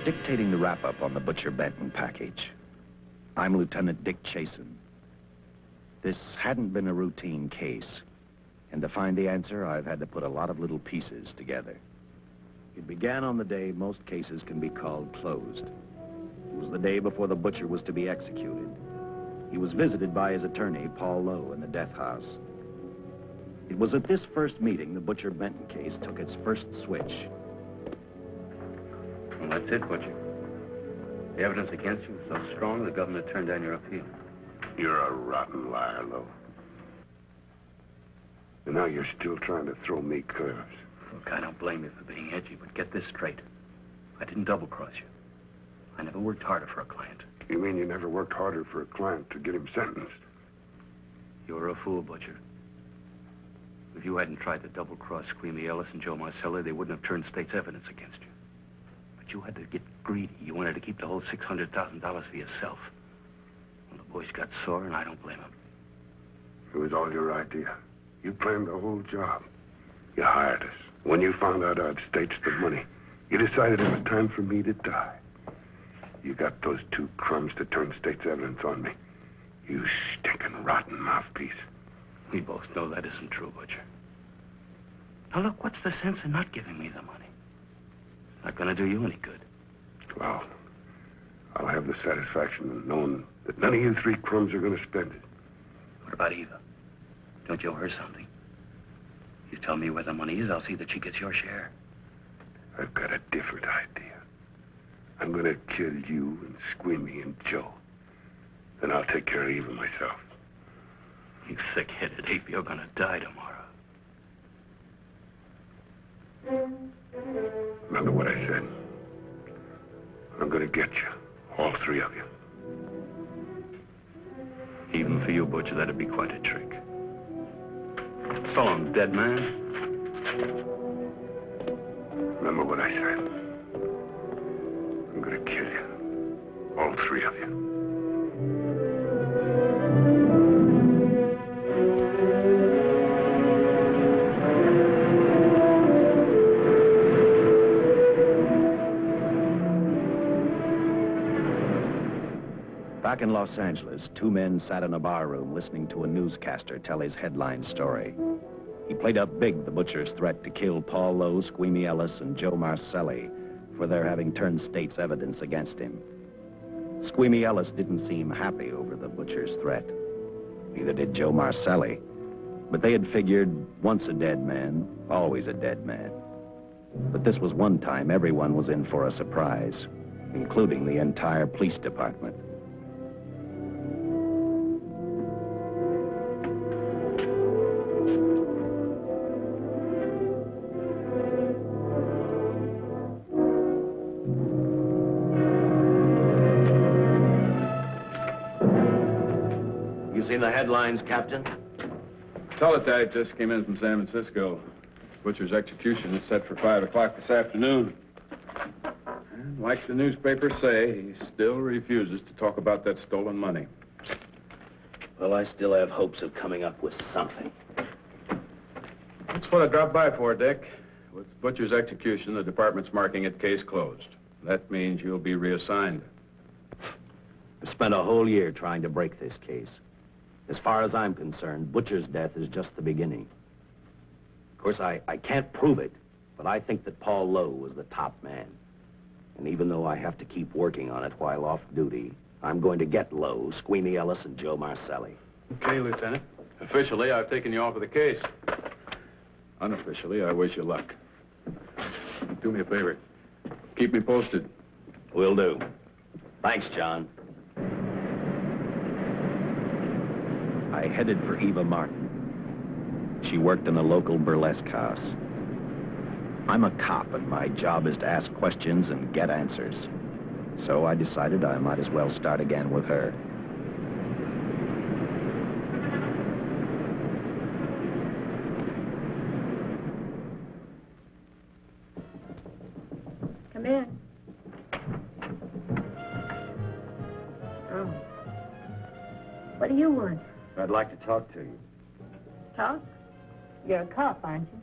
dictating the wrap-up on the Butcher Benton package. I'm Lieutenant Dick Chasin. This hadn't been a routine case, and to find the answer, I've had to put a lot of little pieces together. It began on the day most cases can be called closed. It was the day before the butcher was to be executed. He was visited by his attorney, Paul Lowe, in the death house. It was at this first meeting the Butcher Benton case took its first switch. Well, that's it, Butcher. The evidence against you was so strong, the government turned down your appeal. You're a rotten liar, Lowe. And now you're still trying to throw me curves. Look, I don't blame you for being edgy, but get this straight. I didn't double-cross you. I never worked harder for a client. You mean you never worked harder for a client to get him sentenced? You're a fool, Butcher. If you hadn't tried to double-cross Squeamy Ellis and Joe Marcelli, they wouldn't have turned state's evidence against you. But you had to get greedy. You wanted to keep the whole $600,000 for yourself. Well, the boys got sore, and I don't blame them. It was all your idea. You planned the whole job. You hired us. When you found out I'd staged the money, you decided it was time for me to die. You got those two crumbs to turn state's evidence on me. You stinking rotten mouthpiece. We both know that isn't true, Butcher. Now, look, what's the sense in not giving me the money? It's not going to do you any good. Well, I'll have the satisfaction of knowing that none of you three crumbs are going to spend it. What about Eva? Don't you owe her something? You tell me where the money is, I'll see that she gets your share. I've got a different idea. I'm going to kill you and Squeamy and Joe. Then I'll take care of Eva myself. You thick-headed ape, you're going to die tomorrow. Remember what I said. I'm going to get you, all three of you. Even for you, Butcher, that'd be quite a trick. So long, dead man. Remember what I said. I'm going to kill you, all three of you. Back in Los Angeles, two men sat in a bar room listening to a newscaster tell his headline story. He played up big the butcher's threat to kill Paul Lowe, Squeamy Ellis, and Joe Marcelli for their having turned state's evidence against him. Squeamy Ellis didn't seem happy over the butcher's threat. Neither did Joe Marcelli. But they had figured, once a dead man, always a dead man. But this was one time everyone was in for a surprise, including the entire police department. Seen the headlines, Captain? Teletype just came in from San Francisco. Butcher's execution is set for 5 o'clock this afternoon. And like the newspapers say, he still refuses to talk about that stolen money. Well, I still have hopes of coming up with something. That's what I dropped by for, Dick. With Butcher's execution, the department's marking it case closed. That means you'll be reassigned. I spent a whole year trying to break this case. As far as I'm concerned, Butcher's death is just the beginning. Of course, I can't prove it, but I think that Paul Lowe was the top man. And even though I have to keep working on it while off duty, I'm going to get Lowe, Squeamy Ellis, and Joe Marcelli. Okay, Lieutenant. Officially, I've taken you off of the case. Unofficially, I wish you luck. Do me a favor. Keep me posted. Will do. Thanks, John. I headed for Eva Martin. She worked in a local burlesque house. I'm a cop, and my job is to ask questions and get answers. So I decided I might as well start again with her. Come in. Oh. What do you want? I'd like to talk to you. Talk? You're a cop, aren't you?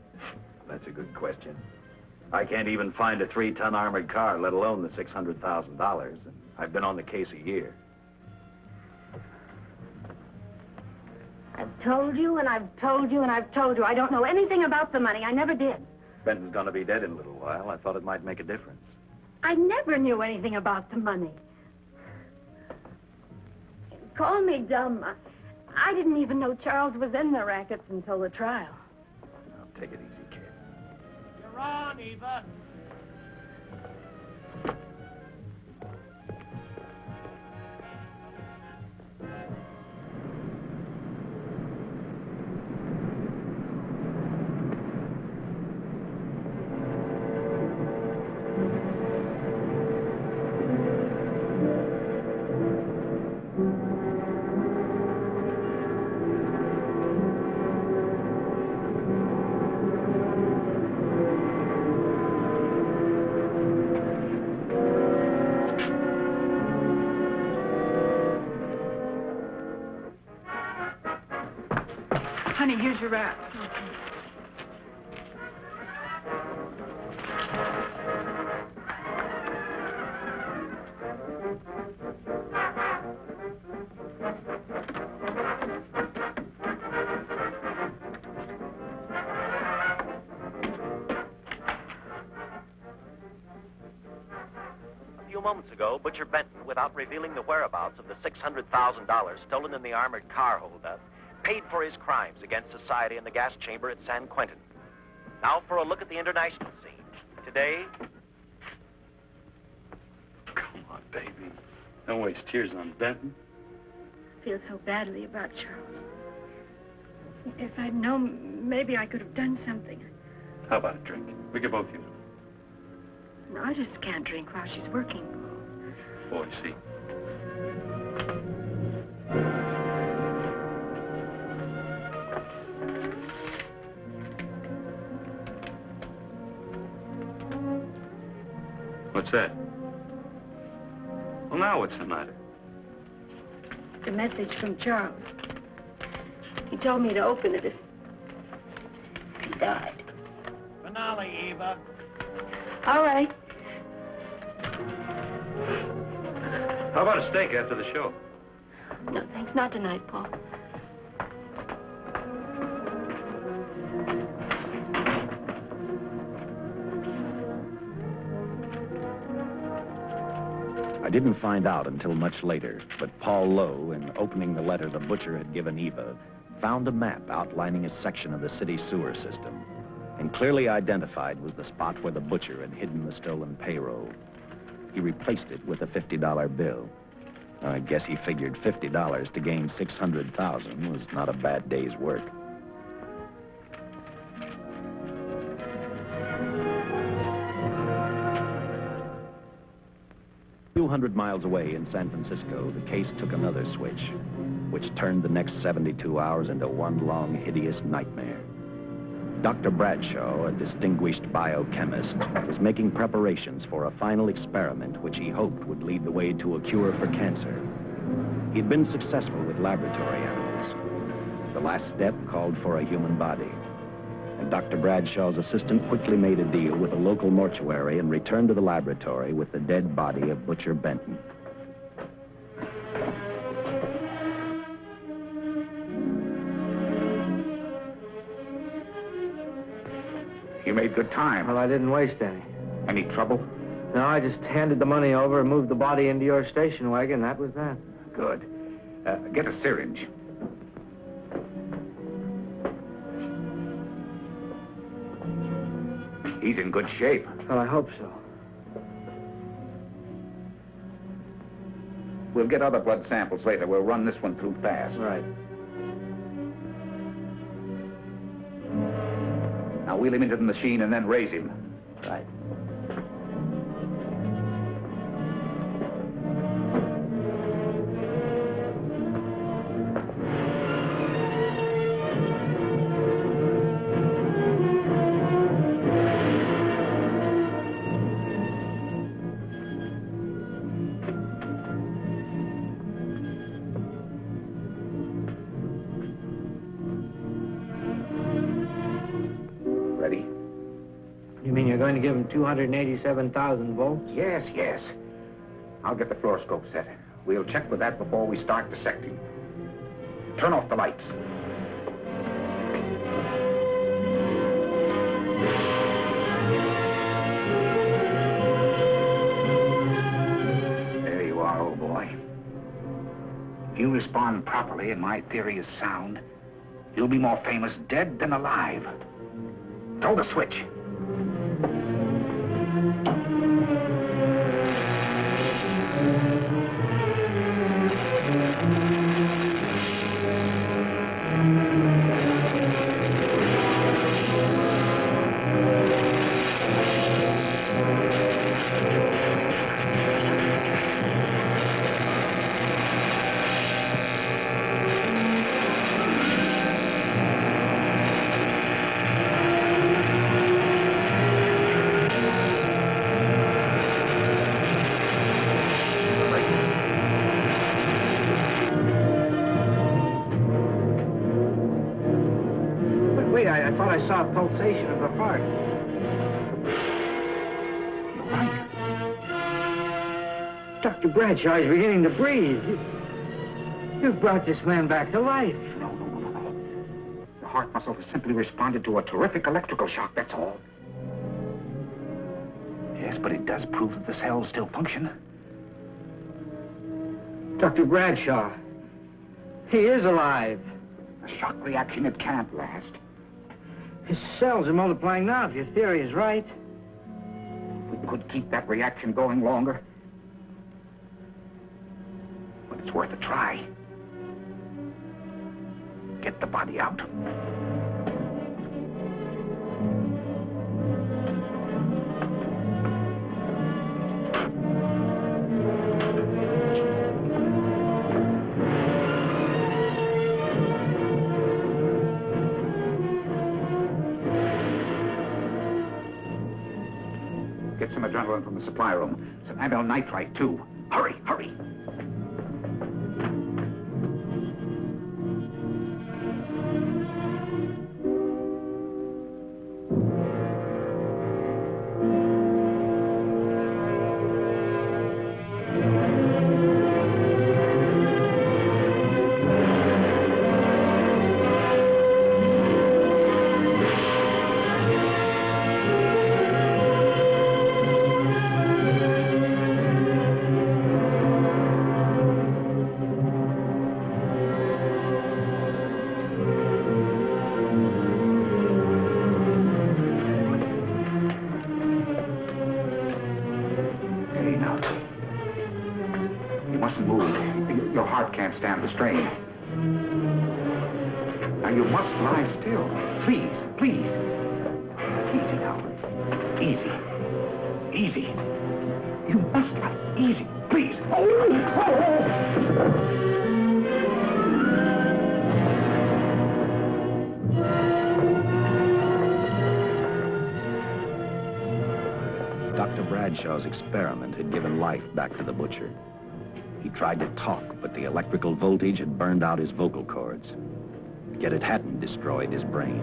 That's a good question. I can't even find a 3-ton armored car, let alone the $600,000. I've been on the case a year. I've told you, and I've told you, and I've told you. I don't know anything about the money. I never did. Benton's gonna be dead in a little while. I thought it might make a difference. I never knew anything about the money. Call me dumb. I didn't even know Charles was in the rackets until the trial. Now, take it easy, kid. You're on, Eva. Honey, here's your wrap. A few moments ago, Butcher Benton, without revealing the whereabouts of the $600,000 stolen in the armored car holdup, paid for his crimes against society in the gas chamber at San Quentin. Now for a look at the international scene. Today... Come on, baby. Don't waste tears on Benton. I feel so badly about Charles. If I'd known, maybe I could have done something. How about a drink? We could both use it. No, I just can't drink while she's working. Boy, see. What's that? Well, now what's the matter? The message from Charles. He told me to open it if he died. Finale, Eva. All right. How about a steak after the show? No, thanks. Not tonight, Paul. I didn't find out until much later, but Paul Lowe, in opening the letter the butcher had given Eva, found a map outlining a section of the city sewer system. And clearly identified was the spot where the butcher had hidden the stolen payroll. He replaced it with a $50 bill. I guess he figured $50 to gain $600,000 was not a bad day's work. A few hundred miles away in San Francisco, the case took another switch, which turned the next 72 hours into one long, hideous nightmare. Dr. Bradshaw, a distinguished biochemist, was making preparations for a final experiment which he hoped would lead the way to a cure for cancer. He'd been successful with laboratory animals. The last step called for a human body. And Dr. Bradshaw's assistant quickly made a deal with a local mortuary and returned to the laboratory with the dead body of Butcher Benton. You made good time. Well, I didn't waste any. Any trouble? No, I just handed the money over and moved the body into your station wagon. That was that. Good. Get a syringe. He's in good shape. Well, I hope so. We'll get other blood samples later. We'll run this one through fast. Right. Now wheel him into the machine and then raise him. Right. going to give him 287,000 volts? Yes, yes. I'll get the fluoroscope set. We'll check with that before we start dissecting. Turn off the lights. There you are, old boy. If you respond properly and my theory is sound, you'll be more famous dead than alive. Throw the switch. I thought I saw a pulsation of the heart. You're right. Dr. Bradshaw is beginning to breathe. You've brought this man back to life. No. The heart muscle has simply responded to a terrific electrical shock, that's all. Yes, but it does prove that the cells still function. Dr. Bradshaw, he is alive. A shock reaction, it can't last. His cells are multiplying now, if your theory is right. We could keep that reaction going longer. But it's worth a try. Get the body out. Get some adrenaline from the supply room. Some amyl nitrite, too. Hurry, hurry. Stand the strain. Now you must lie still. Please, please. Easy now. Easy. Easy. You must lie. Easy, please. Dr. Bradshaw's experiment had given life back to the butcher. He tried to talk, but the electrical voltage had burned out his vocal cords. Yet it hadn't destroyed his brain.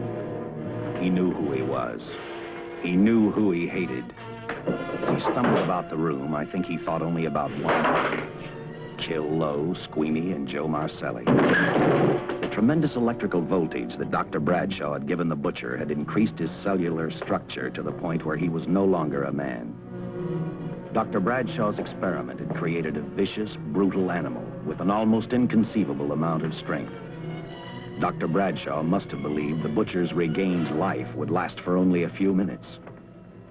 He knew who he was. He knew who he hated. As he stumbled about the room, I think he thought only about one: kill Lowe, Squeamy, and Joe Marcelli. The tremendous electrical voltage that Dr. Bradshaw had given the butcher had increased his cellular structure to the point where he was no longer a man. Dr. Bradshaw's experiment had created a vicious, brutal animal with an almost inconceivable amount of strength. Dr. Bradshaw must have believed the butcher's regained life would last for only a few minutes.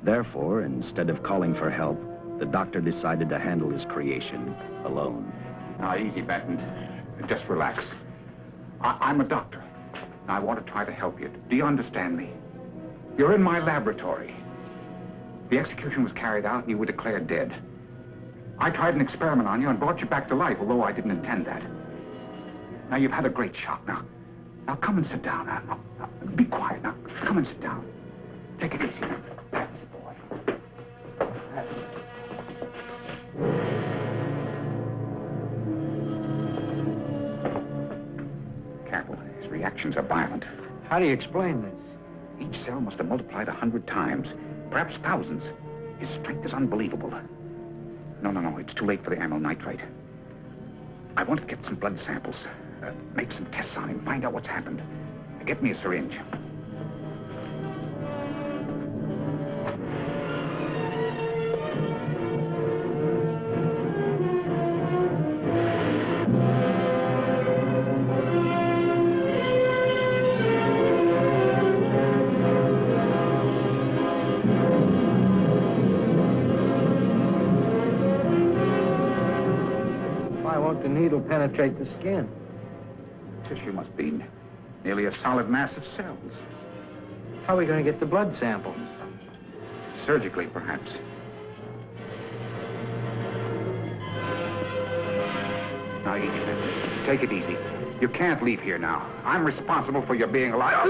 Therefore, instead of calling for help, the doctor decided to handle his creation alone. Now, easy, Benton. Just relax. I'm a doctor. I want to try to help you. Do you understand me? You're in my laboratory. The execution was carried out and you were declared dead. I tried an experiment on you and brought you back to life, although I didn't intend that. Now, you've had a great shock. Now come and sit down. Now, be quiet. Now, come and sit down. Take it easy. That's the boy. That's it. Careful. His reactions are violent. How do you explain this? Each cell must have multiplied 100 times. perhaps thousands. His strength is unbelievable. No, it's too late for the amyl nitrite. I want to get some blood samples, make some tests on him, find out what's happened. Get me a syringe. The needle penetrate the skin. Tissue must be nearly a solid mass of cells. How are we going to get the blood sample? Surgically, perhaps. Now, take it easy. You can't leave here now. I'm responsible for your being alive.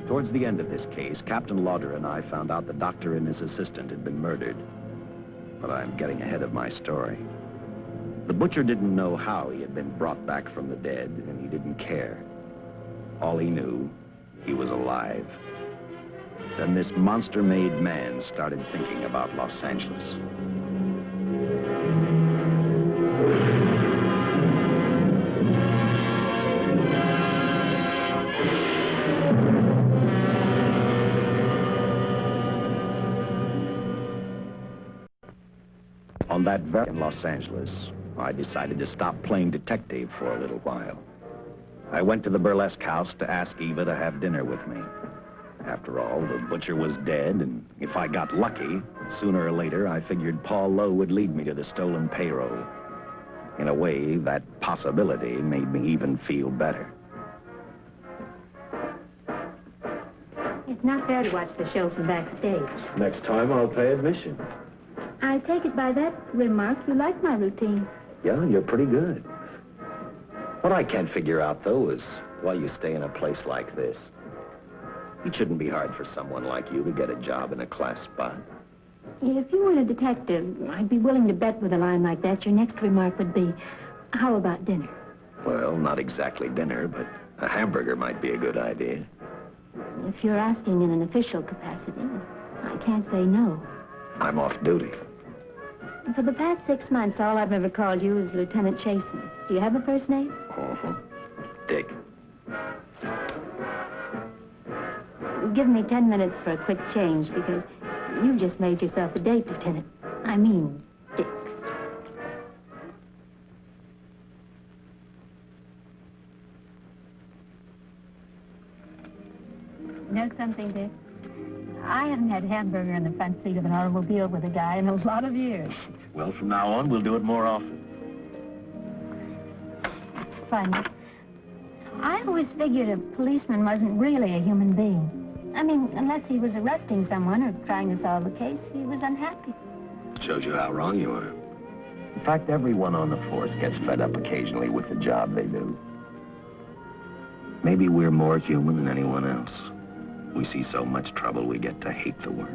Towards the end of this case, Captain Lauder and I found out the doctor and his assistant had been murdered. But I'm getting ahead of my story. The butcher didn't know how he had been brought back from the dead, and he didn't care. All he knew, he was alive. Then this monster-made man started thinking about Los Angeles. On that very in Los Angeles, I decided to stop playing detective for a little while. I went to the burlesque house to ask Eva to have dinner with me. After all, the butcher was dead, and if I got lucky, sooner or later, I figured Paul Lowe would lead me to the stolen payroll. In a way, that possibility made me even feel better. It's not fair to watch the show from backstage. Next time, I'll pay admission. I take it by that remark you like my routine. Yeah, you're pretty good. What I can't figure out, though, is why you stay in a place like this. It shouldn't be hard for someone like you to get a job in a class spot. If you weren't a detective, I'd be willing to bet with a line like that your next remark would be, how about dinner? Well, not exactly dinner, but a hamburger might be a good idea. If you're asking in an official capacity, I can't say no. I'm off duty. For the past 6 months, all I've ever called you is Lieutenant Chasin. Do you have a first name? Dick. Give me 10 minutes for a quick change, because you've just made yourself a date, Lieutenant. I mean, Dick. Know something, Dick? I haven't had hamburger in the front seat of an automobile with a guy in a lot of years. Well, from now on, we'll do it more often. Funny. I always figured a policeman wasn't really a human being. I mean, unless he was arresting someone or trying to solve a case, he was unhappy. Shows you how wrong you are. In fact, everyone on the force gets fed up occasionally with the job they do. Maybe we're more human than anyone else. We see so much trouble, we get to hate the work.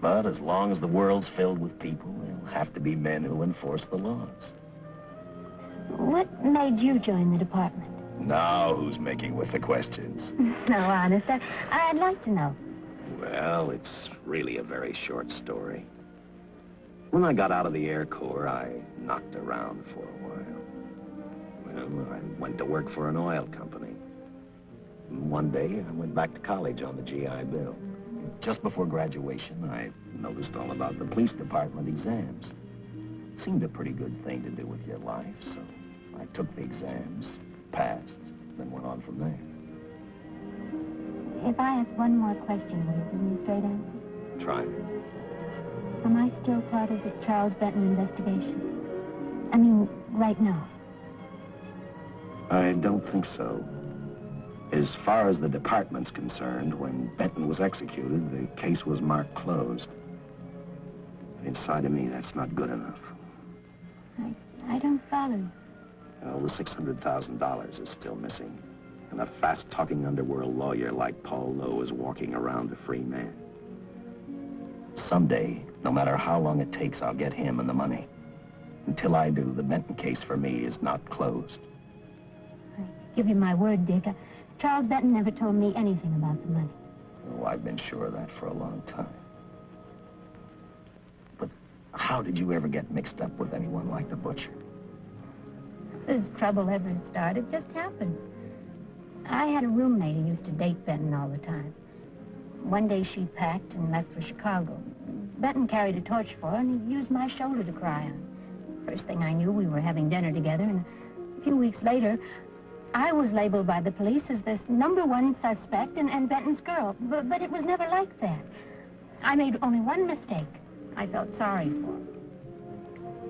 But as long as the world's filled with people, there'll have to be men who enforce the laws. What made you join the department? Now who's making with the questions? No, honest, I'd like to know. Well, it's really a very short story. When I got out of the Air Corps, I knocked around for a while. Well, I went to work for an oil company. One day, I went back to college on the GI Bill. Just before graduation, I noticed all about the police department exams. Seemed a pretty good thing to do with your life, so I took the exams, passed, then went on from there. If I ask one more question, will you give me a straight answer? Try. Am I still part of the Charles Benton investigation? I mean, right now. I don't think so. As far as the department's concerned, when Benton was executed, the case was marked closed. Inside of me, that's not good enough. I don't follow. Well, the $600,000 is still missing. And a fast-talking underworld lawyer like Paul Lowe is walking around a free man. Someday, no matter how long it takes, I'll get him and the money. Until I do, the Benton case for me is not closed. I give you my word, Dick. Charles Benton never told me anything about the money. Oh, I've been sure of that for a long time. But how did you ever get mixed up with anyone like the butcher? This trouble ever started just happened. I had a roommate who used to date Benton all the time. One day she packed and left for Chicago. Benton carried a torch for her, and he used my shoulder to cry on. First thing I knew, we were having dinner together, and a few weeks later, I was labeled by the police as this #1 suspect and Benton's girl. But it was never like that. I made only one mistake. I felt sorry for him.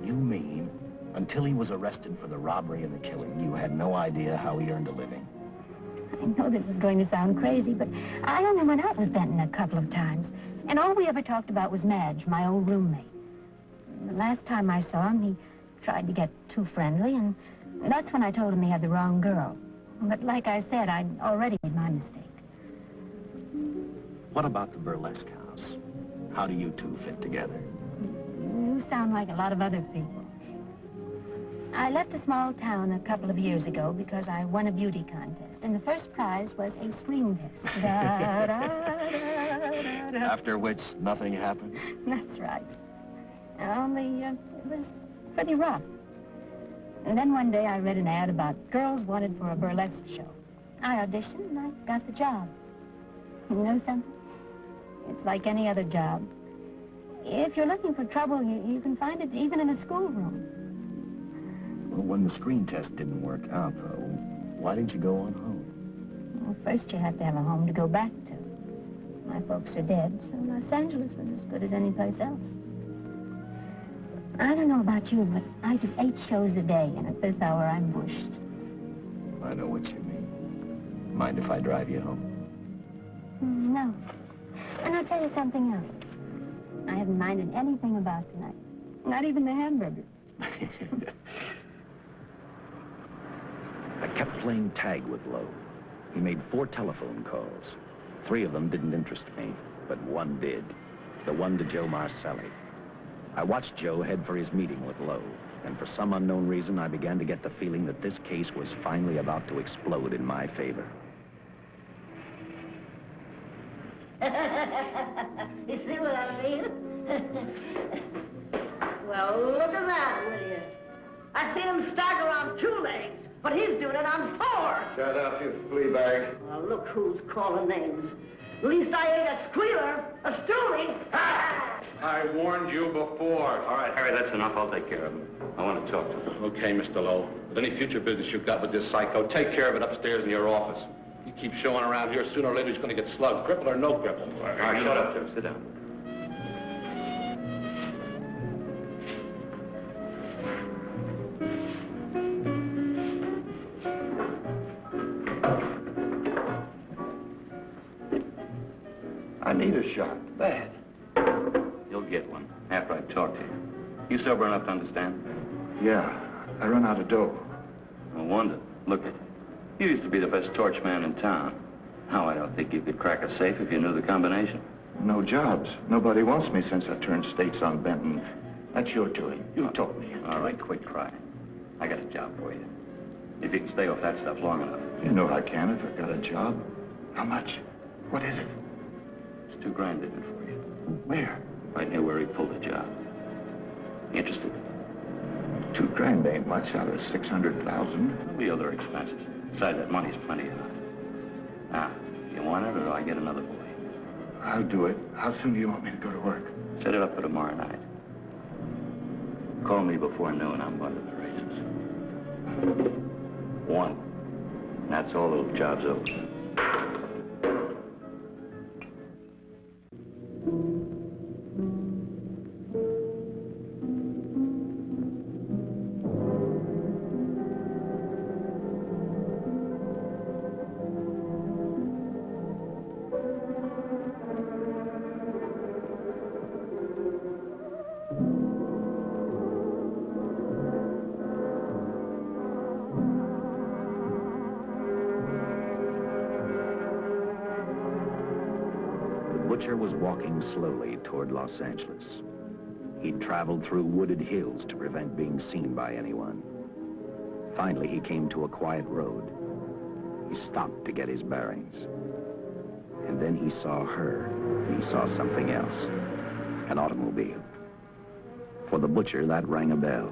You mean, until he was arrested for the robbery and the killing, you had no idea how he earned a living? I know this is going to sound crazy, but I only went out with Benton a couple of times. And all we ever talked about was Madge, my old roommate. The last time I saw him, he tried to get too friendly, and that's when I told him he had the wrong girl. But like I said, I'd already made my mistake. What about the burlesque house? How do you two fit together? You sound like a lot of other people. I left a small town a couple of years ago because I won a beauty contest, and the first prize was a scream test. After which, nothing happened? That's right. Only, it was pretty rough. And then one day I read an ad about girls wanted for a burlesque show. I auditioned and I got the job. You know something? It's like any other job. If you're looking for trouble, you can find it even in a schoolroom. Well, when the screen test didn't work out, though, why didn't you go on home? Well, first you have to have a home to go back to. My folks are dead, so Los Angeles was as good as any place else. I don't know about you, but I do 8 shows a day, and at this hour I'm bushed. I know what you mean. Mind if I drive you home? No. And I'll tell you something else. I haven't minded anything about tonight. Not even the hamburger. I kept playing tag with Lowe. He made 4 telephone calls. 3 of them didn't interest me, but one did. The one to Joe Marcelli. I watched Joe head for his meeting with Lowe, and for some unknown reason, I began to get the feeling that this case was finally about to explode in my favor. You see what I mean? Well, look at that, will you? I see him stagger on 2 legs, but he's doing it on 4. Shut up, you flea bag. Well, look who's calling names. At least I ain't a squealer, a stoolie. I warned you before. All right, Harry, that's enough. I'll take care of him. I want to talk to him. Okay, Mr. Lowe. But any future business you've got with this psycho, take care of it upstairs in your office. You keep showing around here, sooner or later he's going to get slugged, cripple or no cripple. All right, shut up, Joe. Sit down. I need a shot. Bad. You'll get one after I talk to you. You sober enough to understand? Yeah, I run out of dough. No wonder. Look at you. You used to be the best torch man in town. Now, I don't think you could crack a safe if you knew the combination. No jobs. Nobody wants me since I turned states on Benton. That's your doing. You told me. All right, quit crying. I got a job for you. If you can stay off that stuff long enough. You know I can if I've got a job. How much? What is it? It's $2 grand in it for you. Where? Right near where he pulled the job. Interested? $2 grand ain't much out of 600,000. There'll be other expenses. Besides, that money's plenty of it. Now, you want it, or do I get another boy? I'll do it. How soon do you want me to go to work? Set it up for tomorrow night. Call me before noon. I'm going to the races. 1. That's all. Little job's over. Butcher was walking slowly toward Los Angeles. He'd traveled through wooded hills to prevent being seen by anyone. Finally, he came to a quiet road. He stopped to get his bearings. And then he saw her. He saw something else. An automobile. For the butcher, that rang a bell.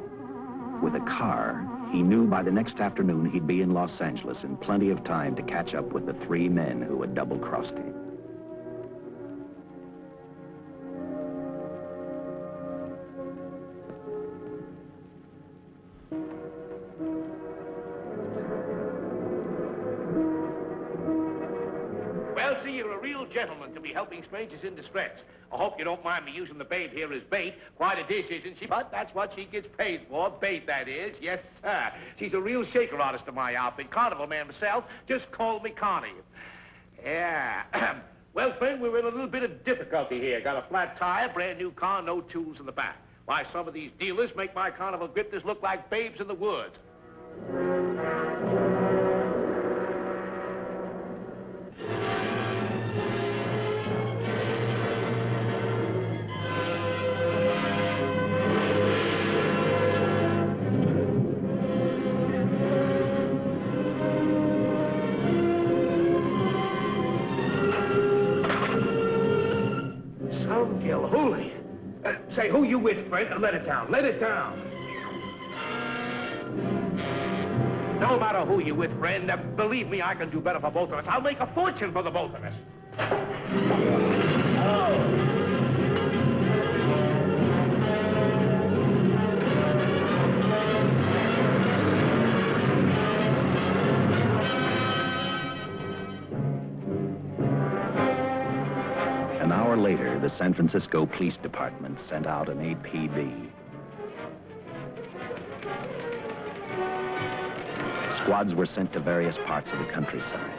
With a car, he knew by the next afternoon he'd be in Los Angeles in plenty of time to catch up with the 3 men who had double-crossed him. Gentleman to be helping strangers in distress. I hope you don't mind me using the babe here as bait. Quite a dish, isn't she? But that's what she gets paid for. Bait, that is. Yes, sir. She's a real shaker artist of my outfit. Carnival man myself. Just call me Connie. Yeah. Well, friend, we're in a little bit of difficulty here. Got a flat tire, brand new car, no tools in the back. Why, some of these dealers make my carnival grifters look like babes in the woods. Say, who you with, friend? Let it down. Let it down. No matter who you with, friend, believe me, I can do better for both of us. I'll make a fortune for the both of us. Oh. Later, the San Francisco Police Department sent out an APB. Squads were sent to various parts of the countryside.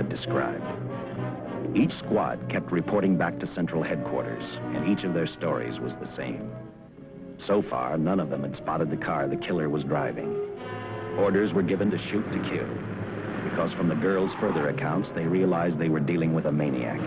Described. Each squad kept reporting back to Central Headquarters, and each of their stories was the same. So far, none of them had spotted the car the killer was driving. Orders were given to shoot to kill, because from the girls' further accounts, they realized they were dealing with a maniac.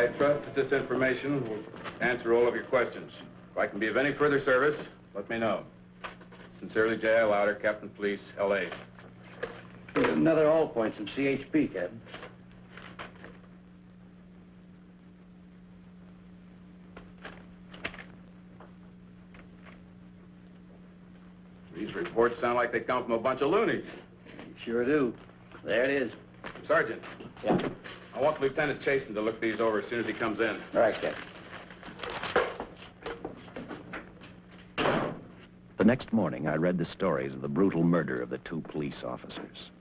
I trust that this information will answer all of your questions. If I can be of any further service, let me know. Sincerely, J.I. Louder, Captain Police, L.A. Here's another all points from CHP, Captain. These reports sound like they come from a bunch of loonies. Sure do. There it is. Sergeant. Yeah. I want Lieutenant Chasin to look these over as soon as he comes in. All right, Captain. The next morning, I read the stories of the brutal murder of the 2 police officers.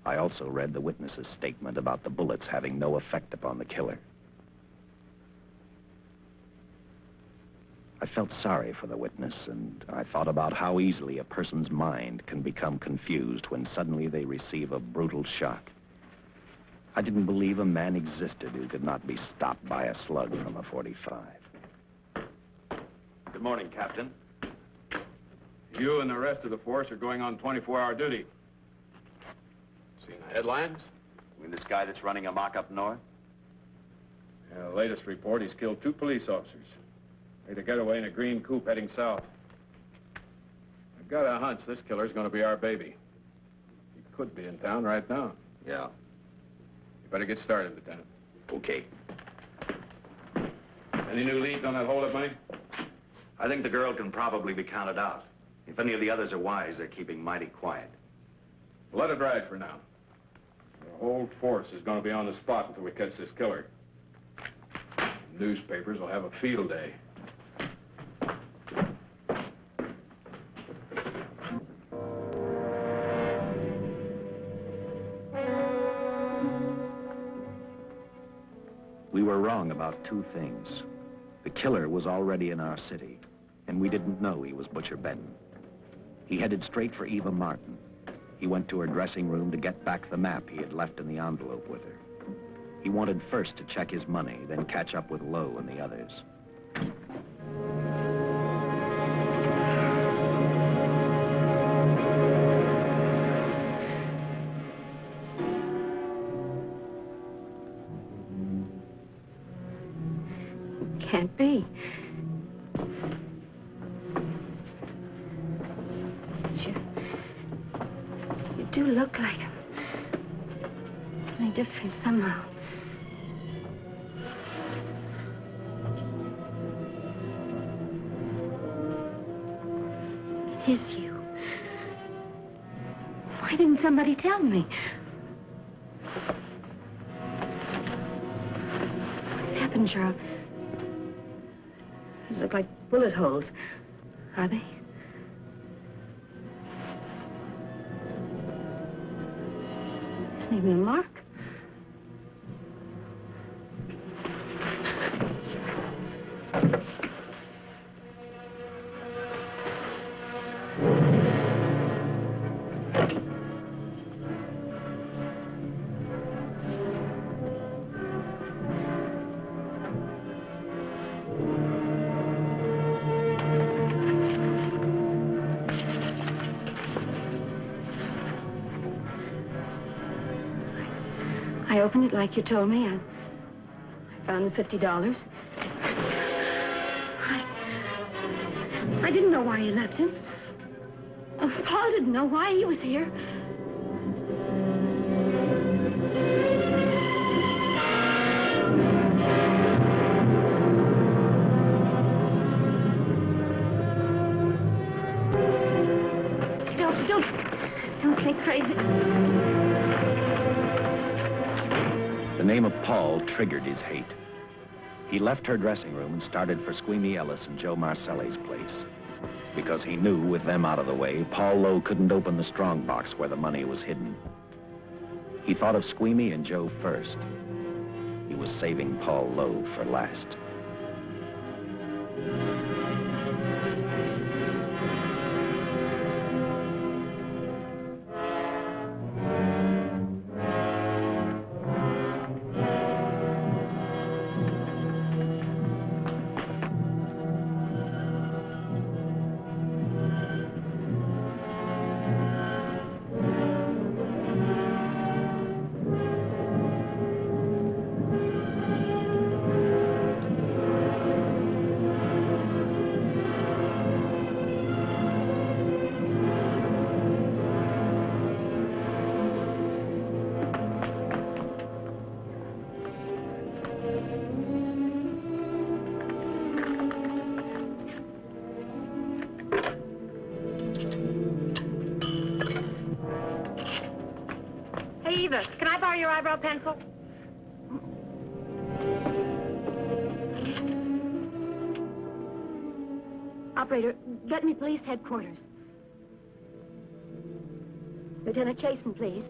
I also read the witness's statement about the bullets having no effect upon the killer. I felt sorry for the witness, and I thought about how easily a person's mind can become confused when suddenly they receive a brutal shock. I didn't believe a man existed who could not be stopped by a slug from a .45. Good morning, Captain. You and the rest of the force are going on 24-hour duty. Seen the headlines? You mean this guy that's running amok up north? Yeah, the latest report, he's killed 2 police officers. Made a getaway in a green coupe heading south. I've got a hunch this killer's going to be our baby. He could be in town right now. Yeah. You better get started, Lieutenant. Okay. Any new leads on that holdup money? I think the girl can probably be counted out. If any of the others are wise, they're keeping mighty quiet. Let it ride for now. The whole force is going to be on the spot until we catch this killer. Newspapers will have a field day. We were wrong about 2 things. The killer was already in our city, and we didn't know he was Butcher Benton. He headed straight for Eva Martin. He went to her dressing room to get back the map he had left in the envelope with her. He wanted first to check his money, then catch up with Lowe and the others. Can't be. You do look like him. Only different somehow. It is you. Why didn't somebody tell me? What's happened, Cheryl? These look like bullet holes. Are they? Isn't even a mark. I opened it like you told me. I found the $50. I didn't know why you left him. Paul didn't know why he was here. Don't think crazy. The name of Paul triggered his hate. He left her dressing room and started for Squeamy Ellis and Joe Marcelli's place. Because he knew, with them out of the way, Paul Lowe couldn't open the strong box where the money was hidden. He thought of Squeamy and Joe first. He was saving Paul Lowe for last. I borrow your eyebrow pencil? Operator, get me police headquarters. Lieutenant Chasin, please.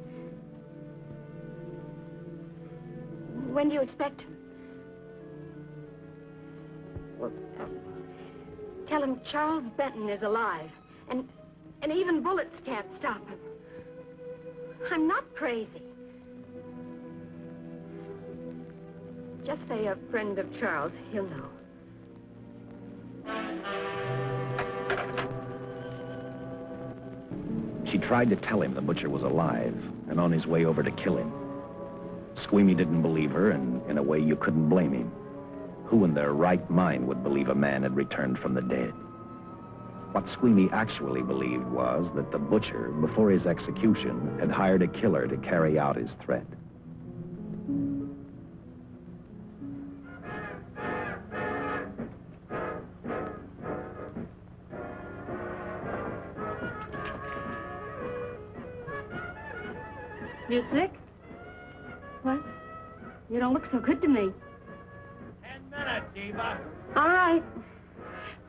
When do you expect him? Well, tell him Charles Benton is alive, and even bullets can't stop him. I'm not crazy. Just say a friend of Charles. He'll know. She tried to tell him the butcher was alive and on his way over to kill him. Squeamy didn't believe her, and in a way you couldn't blame him. Who in their right mind would believe a man had returned from the dead? What Squeamy actually believed was that the butcher, before his execution, had hired a killer to carry out his threat. You sick? What? You don't look so good to me. 10 minutes, Eva. All right.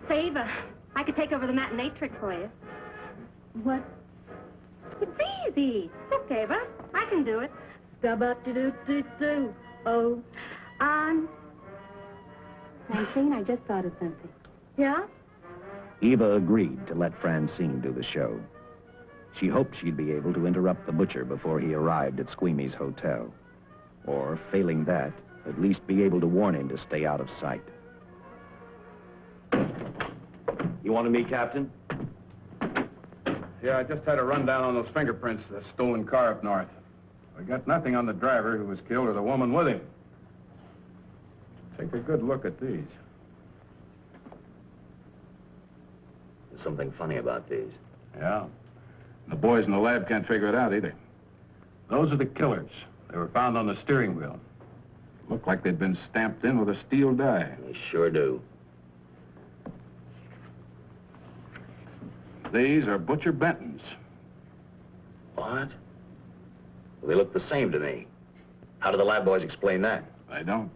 Say, Eva, I could take over the matinee trick for you. What? It's easy. Look, Eva, I can do it. Stub-up-de-doo-doo-doo. Oh, Francine, I just thought of something. Yeah? Eva agreed to let Francine do the show. She hoped she'd be able to interrupt the butcher before he arrived at Squeamy's hotel. Or, failing that, at least be able to warn him to stay out of sight. You wanted me, Captain? Yeah, I just had a rundown on those fingerprints of the stolen car up north. We got nothing on the driver who was killed or the woman with him. Take a good look at these. There's something funny about these. Yeah. The boys in the lab can't figure it out either. Those are the killers. They were found on the steering wheel. Looked like they'd been stamped in with a steel die. They sure do. These are Butcher Benton's. What? Well, they look the same to me. How do the lab boys explain that? I don't.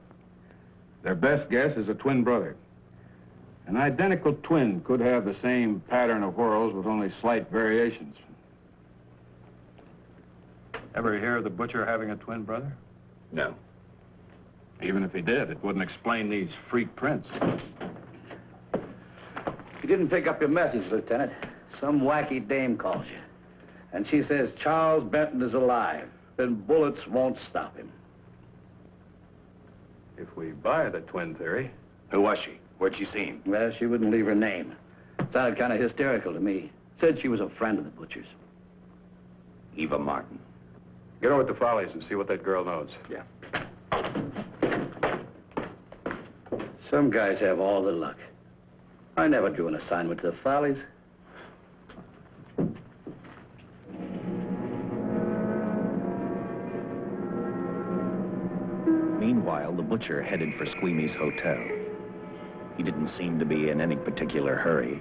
Their best guess is a twin brother. An identical twin could have the same pattern of whorls with only slight variations. Ever hear of the butcher having a twin brother? No. Even if he did, it wouldn't explain these freak prints. You didn't pick up your message, Lieutenant. Some wacky dame calls you. And she says Charles Benton is alive. Then bullets won't stop him. If we buy the twin theory... Who was she? Where'd she see him? Well, she wouldn't leave her name. Sounded kind of hysterical to me. Said she was a friend of the butcher's. Eva Martin. Get over to Follies and see what that girl knows. Yeah. Some guys have all the luck. I never drew an assignment to the Follies. Meanwhile, the butcher headed for Squeamy's hotel. He didn't seem to be in any particular hurry.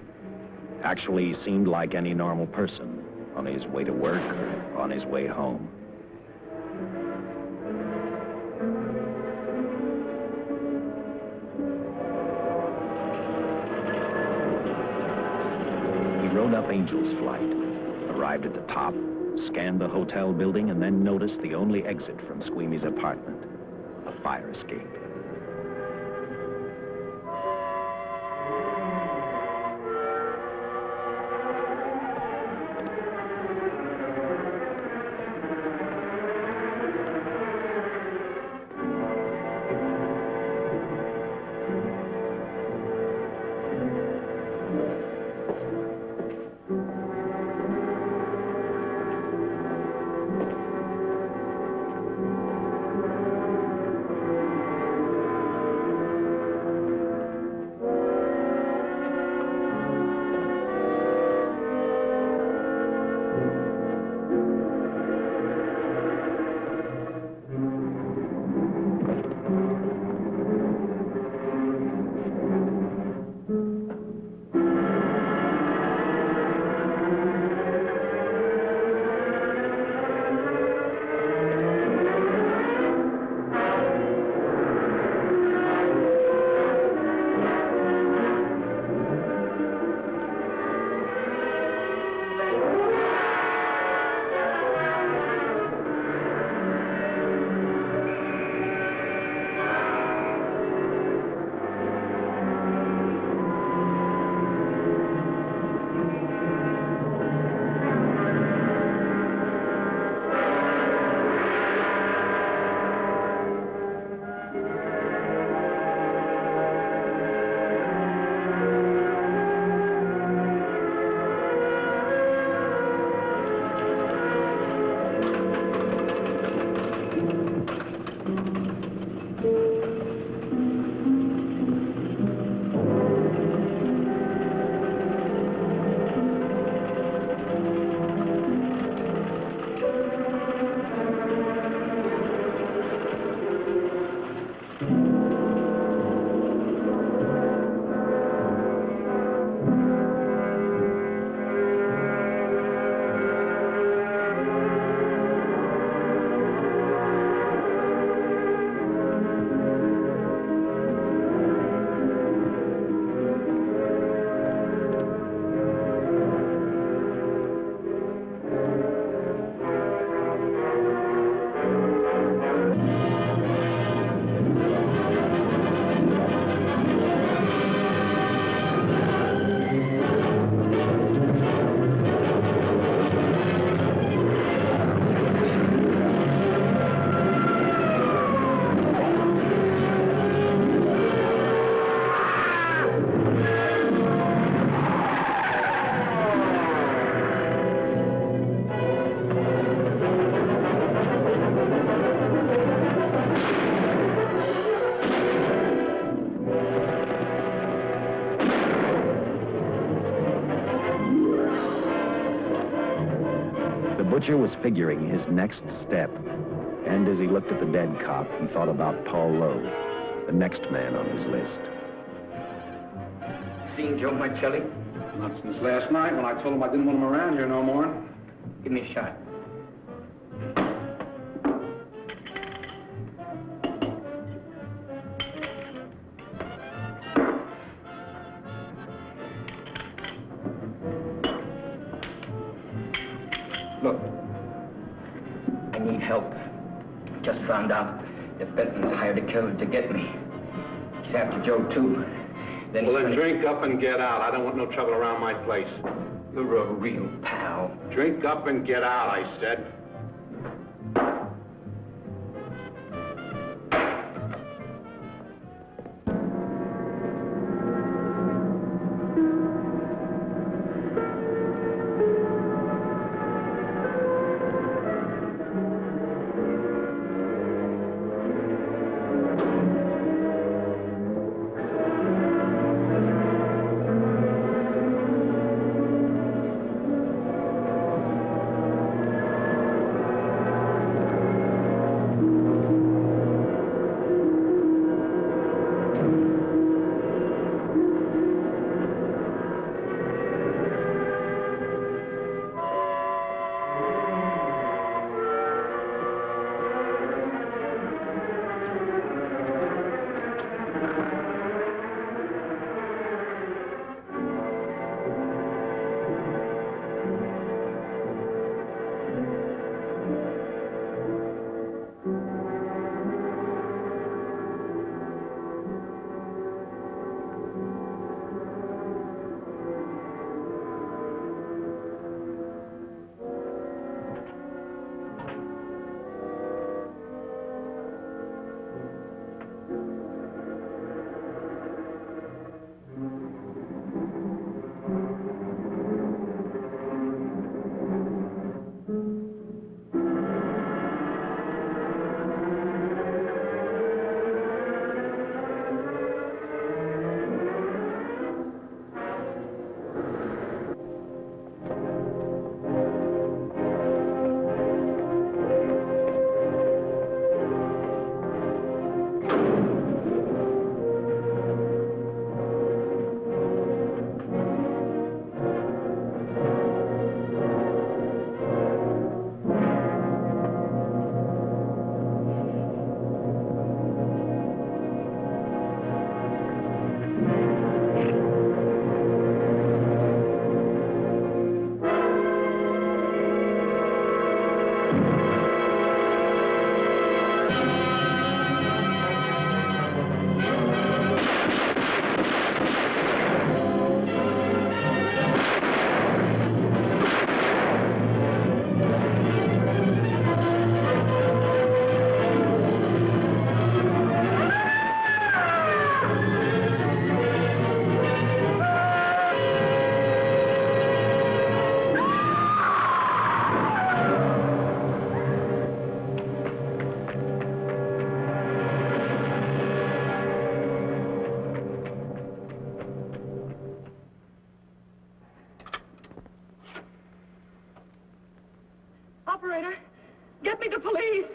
Actually, he seemed like any normal person, on his way to work or on his way home. He rode up Angel's Flight, arrived at the top, scanned the hotel building, and then noticed the only exit from Squeamy's apartment, a fire escape. butcher was figuring his next step. And as he looked at the dead cop, he thought about Paul Lowe, the next man on his list. Seen Joe Marcelli? Not since last night when I told him I didn't want him around here no more. Give me a shot. Look, I need help. Just found out that Benton's hired a killer to get me. He's after Joe, too. Then drink up and get out. I don't want no trouble around my place. You're a real pal. Drink up and get out, I said. Operator, get me the police.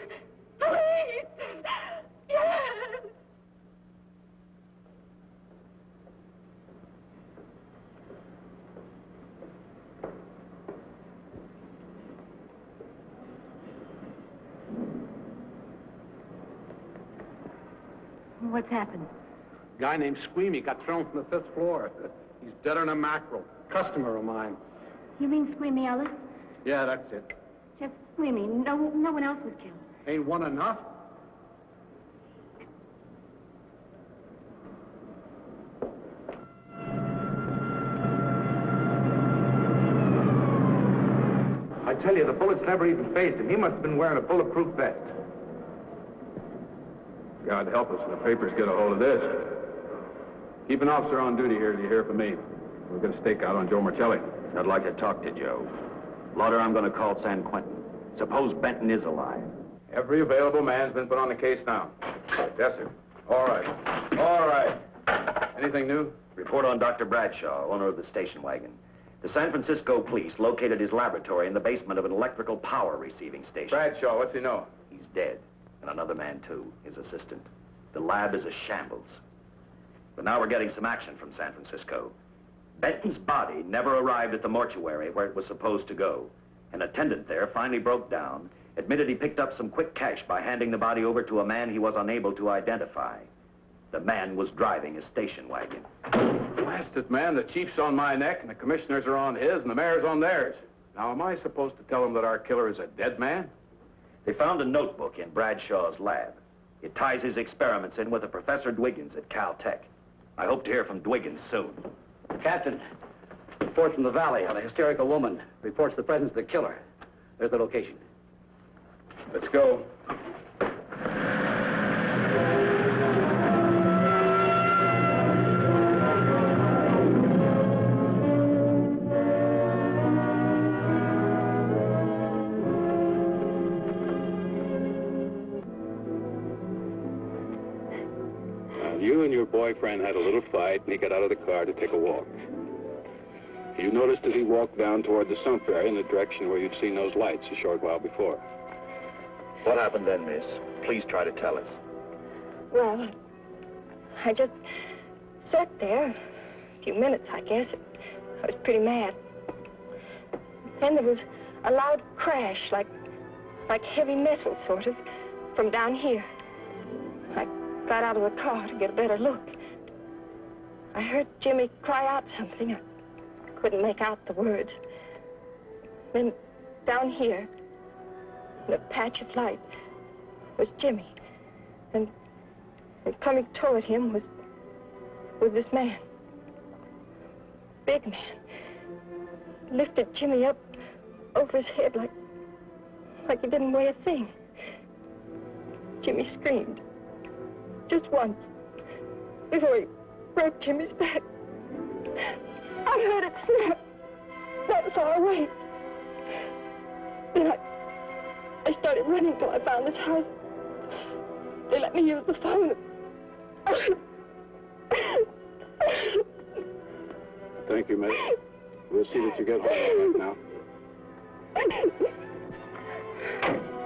Police! Yes! What's happened? Guy named Squeamy got thrown from the 5th floor. He's deader than a mackerel. Customer of mine. You mean Squeamy Ellis? Yeah, that's it. Just Squeamy. No one else was killed. Ain't one enough? I tell you, the bullets never even phased him. He must have been wearing a bulletproof vest. God help us when the papers get a hold of this. Keep an officer on duty here till you hear from me. We're going to stake out on Joe Marcelli. I'd like to talk to Joe. Lauder, I'm going to call San Quentin. Suppose Benton is alive. Every available man's been put on the case now. Yes, sir. All right. All right. Anything new? Report on Dr. Bradshaw, owner of the station wagon. The San Francisco police located his laboratory in the basement of an electrical power receiving station. Bradshaw, what's he know? He's dead. And another man, too, his assistant. The lab is a shambles. But now we're getting some action from San Francisco. Benton's body never arrived at the mortuary where it was supposed to go. An attendant there finally broke down, admitted he picked up some quick cash by handing the body over to a man he was unable to identify. The man was driving a station wagon. Blast it, man. The chief's on my neck, and the commissioners are on his, and the mayor's on theirs. Now, am I supposed to tell him that our killer is a dead man? They found a notebook in Bradshaw's lab. It ties his experiments in with a Professor Dwiggins at Caltech. I hope to hear from Dwiggins soon. Captain, report from the valley on a hysterical woman. Reports the presence of the killer. There's the location. Let's go. You and your boyfriend had a little fight, and he got out of the car to take a walk. You noticed as he walked down toward the sump area in the direction where you'd seen those lights a short while before. What happened then, miss? Please try to tell us. Well, I just sat there a few minutes, I guess. I was pretty mad. Then there was a loud crash, like heavy metal, sort of, from down here. I got out of the car to get a better look. I heard Jimmy cry out something. I couldn't make out the words. Then down here, in a patch of light, was Jimmy. And coming toward him was this man. Big man. Lifted Jimmy up over his head like he didn't weigh a thing. Jimmy screamed. Just once, before he broke Jimmy's back. I heard it snap, not far away. Then I started running till I found this house. They let me use the phone. Thank you, miss. We'll see that you get home right now.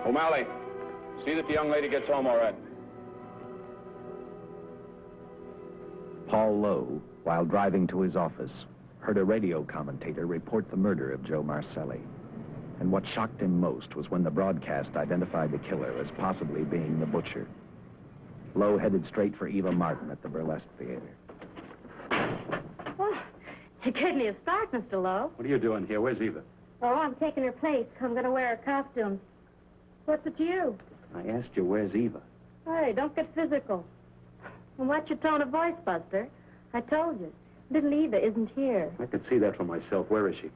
O'Malley, see that the young lady gets home all right. Paul Lowe, while driving to his office, heard a radio commentator report the murder of Joe Marcelli. And what shocked him most was when the broadcast identified the killer as possibly being the butcher. Lowe headed straight for Eva Martin at the Burlesque Theater. Oh, you gave me a start, Mr. Lowe. What are you doing here? Where's Eva? Oh, I'm taking her place. I'm going to wear her costume. What's it to you? I asked you, where's Eva? Hey, don't get physical. And watch your tone of voice, Buster. I told you. Little Eva isn't here. I could see that for myself. Where is she?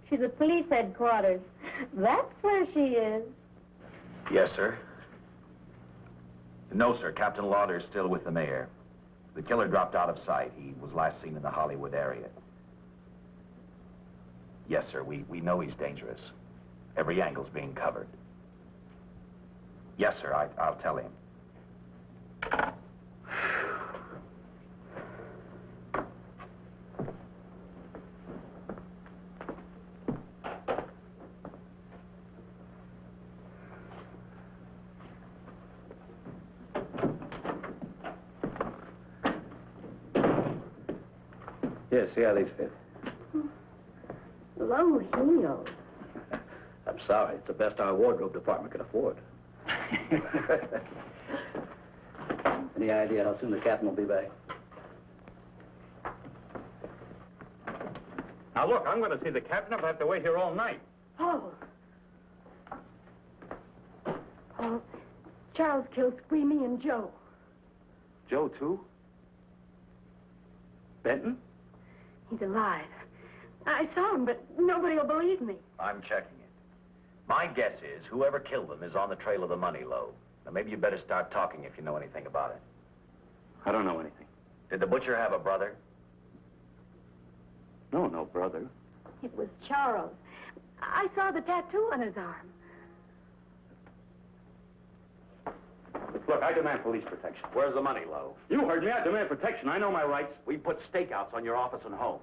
She's at police headquarters. That's where she is. Yes, sir. No, sir. Captain Lauder's still with the mayor. The killer dropped out of sight. He was last seen in the Hollywood area. Yes, sir. We know he's dangerous. Every angle's being covered. Yes, sir. I'll tell him. Yes, see how these fit. Low heels. I'm sorry. It's the best our wardrobe department can afford. Any idea how soon the captain will be back? Now, look, I'm going to see the captain if I have to wait here all night. Oh. Oh, Charles killed Squeamy and Joe. Joe, too? Benton? He's alive. I saw him, but nobody will believe me. I'm checking it. My guess is whoever killed them is on the trail of the money, Lowe. Now, maybe you better start talking if you know anything about it. I don't know anything. Did the butcher have a brother? No, no brother. It was Charles. I saw the tattoo on his arm. Look, I demand police protection. Where's the money, Lowe? You heard me. I demand protection. I know my rights. We put stakeouts on your office and home.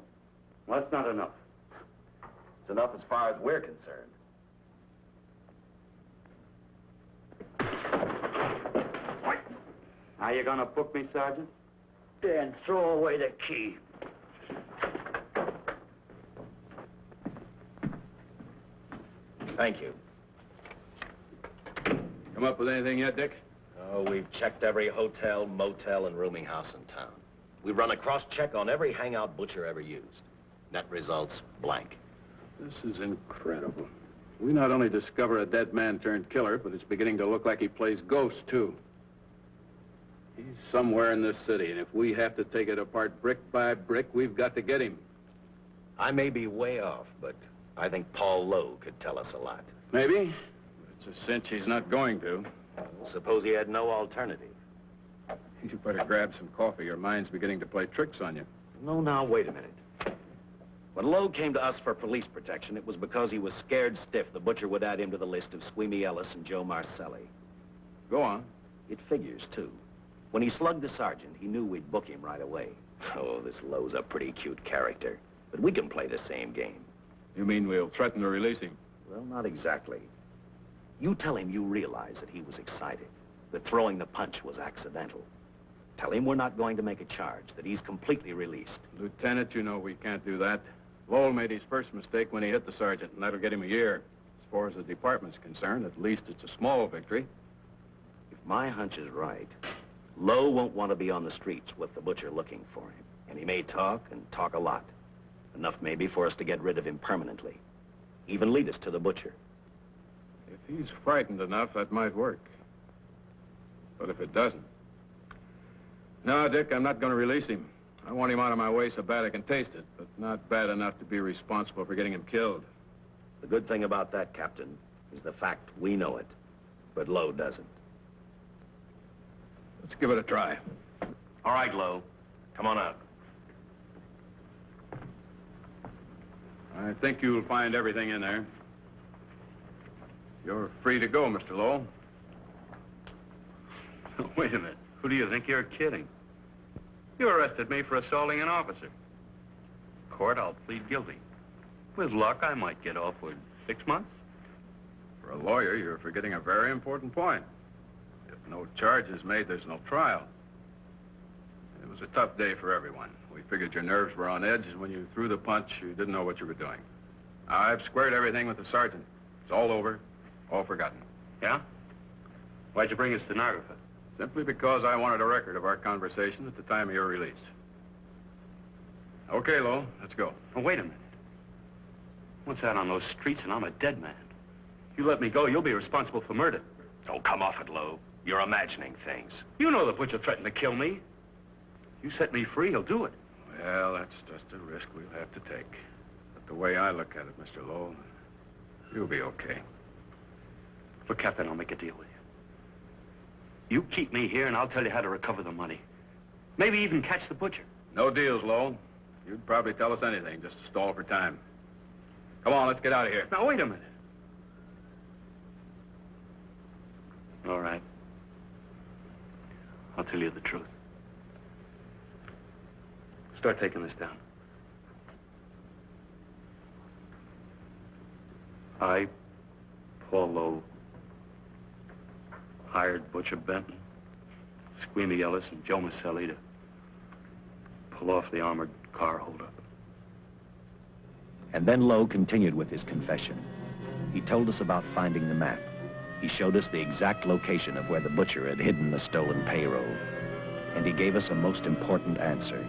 Well, that's not enough. It's enough as far as we're concerned. Now you gonna book me, Sergeant? Then throw away the key. Thank you. Come up with anything yet, Dick? Oh, we've checked every hotel, motel, and rooming house in town. We've run a cross-check on every hangout Butcher ever used. Net results, blank. This is incredible. We not only discover a dead man turned killer, but it's beginning to look like he plays ghost, too. He's somewhere in this city, and if we have to take it apart brick by brick, we've got to get him. I may be way off, but I think Paul Lowe could tell us a lot. Maybe. It's a cinch he's not going to. Suppose he had no alternative. You better grab some coffee. Your mind's beginning to play tricks on you. No, now, wait a minute. When Lowe came to us for police protection, it was because he was scared stiff the Butcher would add him to the list of Squeamy Ellis and Joe Marcelli. Go on. It figures, too. When he slugged the sergeant, he knew we'd book him right away. Oh, this Lowe's a pretty cute character. But we can play the same game. You mean we'll threaten to release him? Well, not exactly. You tell him you realize that he was excited, that throwing the punch was accidental. Tell him we're not going to make a charge, that he's completely released. Lieutenant, you know we can't do that. Lowell made his first mistake when he hit the sergeant, and that'll get him a year. As far as the department's concerned, at least it's a small victory. If my hunch is right, Lowe won't want to be on the streets with the Butcher looking for him. And he may talk, and talk a lot. Enough maybe for us to get rid of him permanently. Even lead us to the Butcher. If he's frightened enough, that might work. But if it doesn't... No, Dick, I'm not going to release him. I want him out of my way so bad I can taste it, but not bad enough to be responsible for getting him killed. The good thing about that, Captain, is the fact we know it, but Lowe doesn't. Let's give it a try. All right, Lowe. Come on out. I think you'll find everything in there. You're free to go, Mr. Lowell. Wait a minute. Who do you think you're kidding? You arrested me for assaulting an officer. Court, I'll plead guilty. With luck, I might get off with 6 months. For a lawyer, you're forgetting a very important point. If no charge is made, there's no trial. It was a tough day for everyone. We figured your nerves were on edge, and when you threw the punch, you didn't know what you were doing. I've squared everything with the sergeant. It's all over, all forgotten. Yeah? Why'd you bring a stenographer? Simply because I wanted a record of our conversation at the time of your release. Okay, Lowe, let's go. Oh, wait a minute. Once out on those streets and I'm a dead man. You let me go, you'll be responsible for murder. Oh, come off it, Lowe. You're imagining things. You know the Butcher threatened to kill me. You set me free, he'll do it. Well, that's just a risk we'll have to take. But the way I look at it, Mr. Lowe, you'll be okay. Look, Captain, I'll make a deal with you. You keep me here, and I'll tell you how to recover the money. Maybe even catch the Butcher. No deals, Lowell. You'd probably tell us anything just to stall for time. Come on, let's get out of here. Now, wait a minute. All right. I'll tell you the truth. Start taking this down. I, Paul Lowe, hired Butcher Benton, Squeamy Ellis, and Joe Marcelli to pull off the armored car holdup. And then Lowe continued with his confession. He told us about finding the map. He showed us the exact location of where the Butcher had hidden the stolen payroll. And he gave us a most important answer.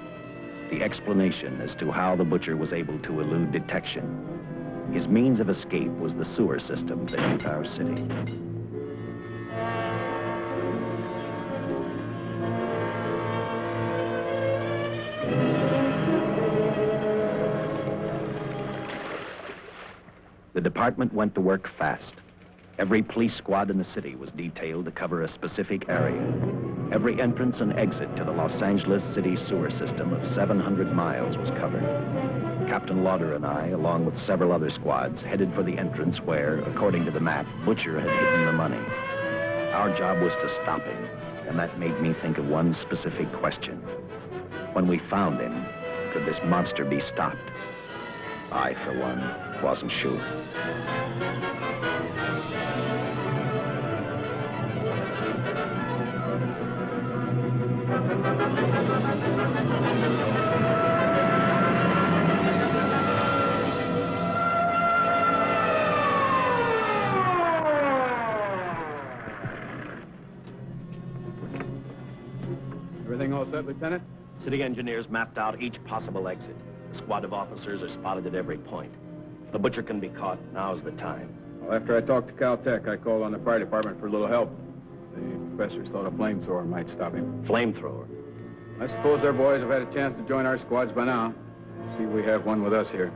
The explanation as to how the Butcher was able to elude detection. His means of escape was the sewer system beneath our city. The department went to work fast. Every police squad in the city was detailed to cover a specific area. Every entrance and exit to the Los Angeles city sewer system of 700 miles was covered. Captain Lauder and I, along with several other squads, headed for the entrance where, according to the map, Butcher had hidden the money. Our job was to stop him, and that made me think of one specific question. When we found him, could this monster be stopped? I, for one, wasn't sure. Everything all set, Lieutenant? City engineers mapped out each possible exit. A squad of officers are spotted at every point. If the butcher can be caught, now's the time. Well, after I talked to Caltech, I called on the fire department for a little help. The professors thought a flamethrower might stop him. Flamethrower? I suppose their boys have had a chance to join our squads by now. See, we have one with us here.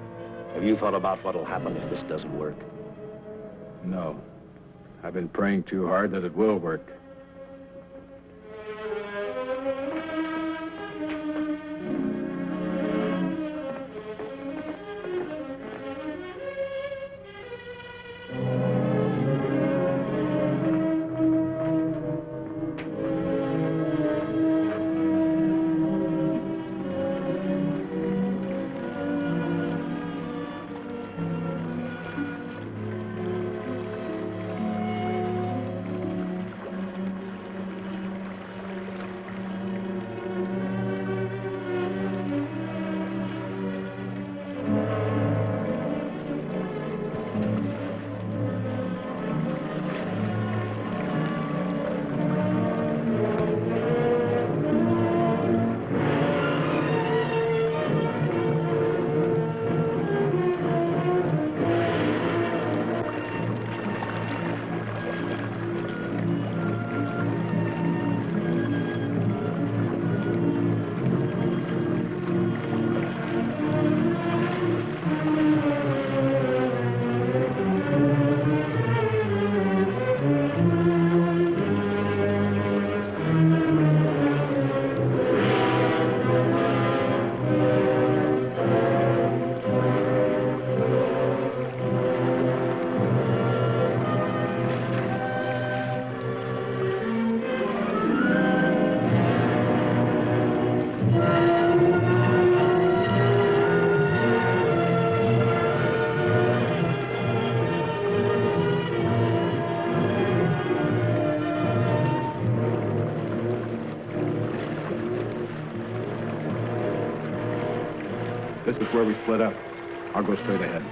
Have you thought about what'll happen if this doesn't work? No. I've been praying too hard that it will work. This is where we split up. I'll go straight ahead.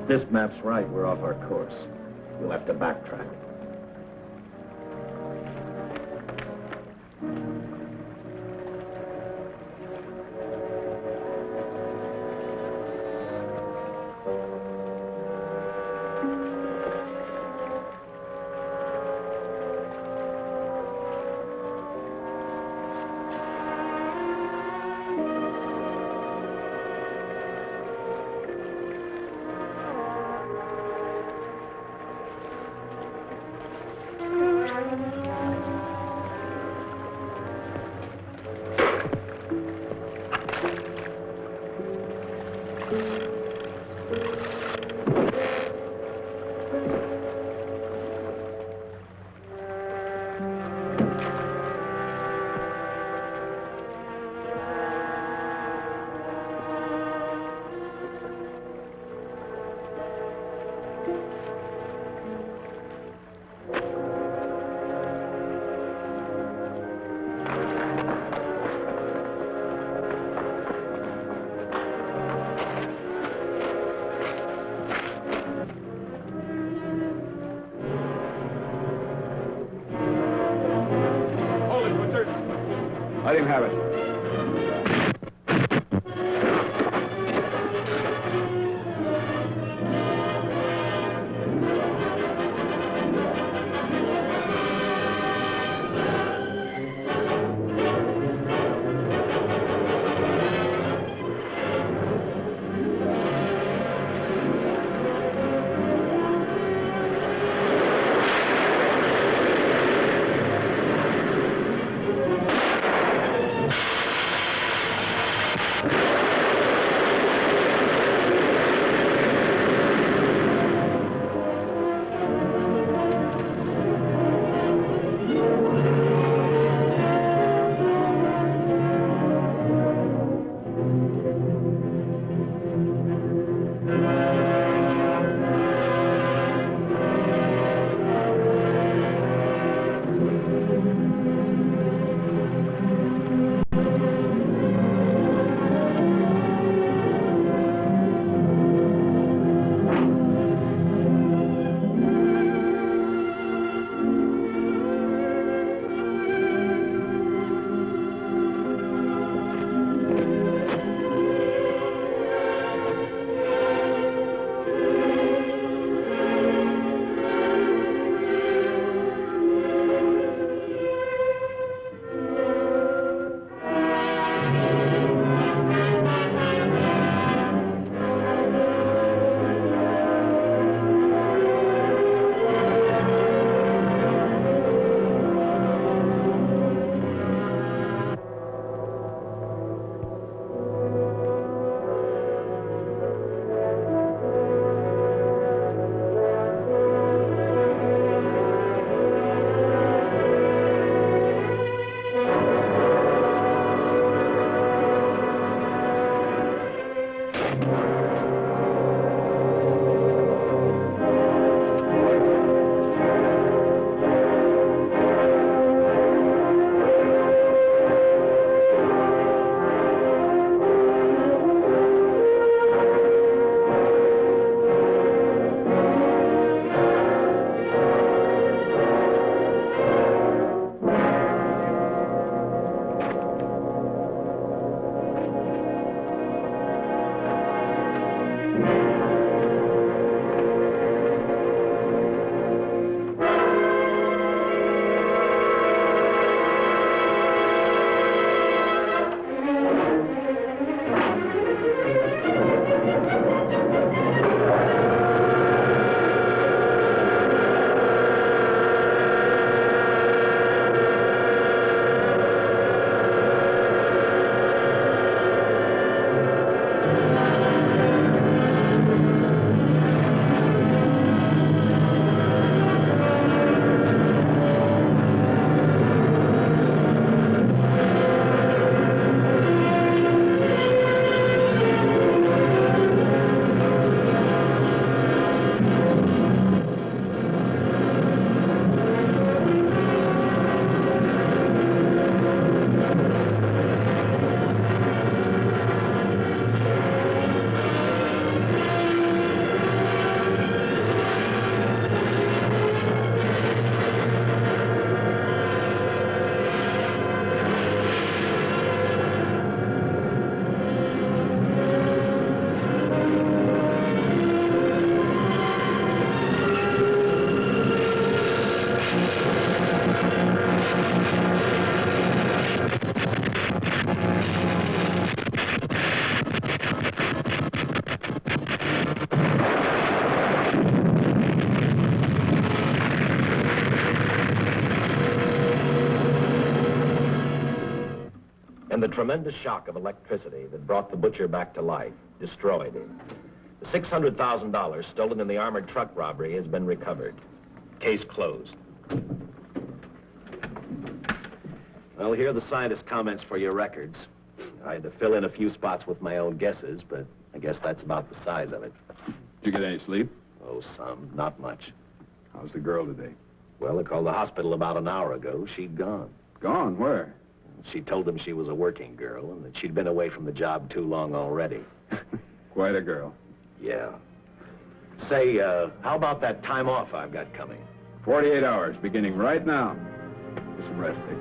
This map's right, we're off our course. We'll have to backtrack. Let him have it. And the tremendous shock of electricity that brought the butcher back to life destroyed him. The $600,000 stolen in the armored truck robbery has been recovered. Case closed. Well, here are the scientist's comments for your records. I had to fill in a few spots with my own guesses, but I guess that's about the size of it. Did you get any sleep? Oh, some. Not much. How's the girl today? Well, I called the hospital about an hour ago. She'd gone. Gone? Where? She told them she was a working girl and that she'd been away from the job too long already. Quite a girl. Yeah. Say, how about that time off I've got coming? 48 hours, beginning right now. Get some rest, Dick.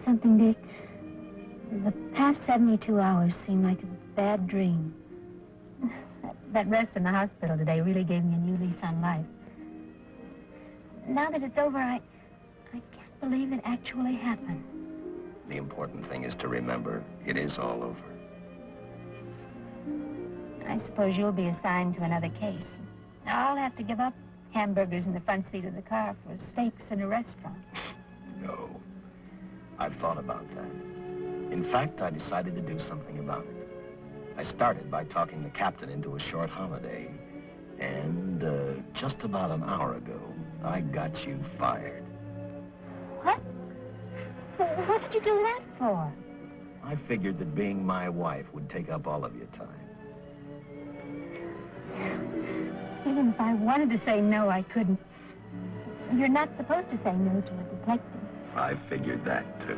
something, Dick? The past 72 hours seem like a bad dream. That rest in the hospital today really gave me a new lease on life. Now that it's over, I can't believe it actually happened. The important thing is to remember it is all over. I suppose you'll be assigned to another case. I'll have to give up hamburgers in the front seat of the car for steaks in a restaurant. No. I've thought about that. In fact, I decided to do something about it. I started by talking the captain into a short holiday. And just about an hour ago, I got you fired. What? What did you do that for? I figured that being my wife would take up all of your time. Even if I wanted to say no, I couldn't. You're not supposed to say no to a detective. I figured that, too.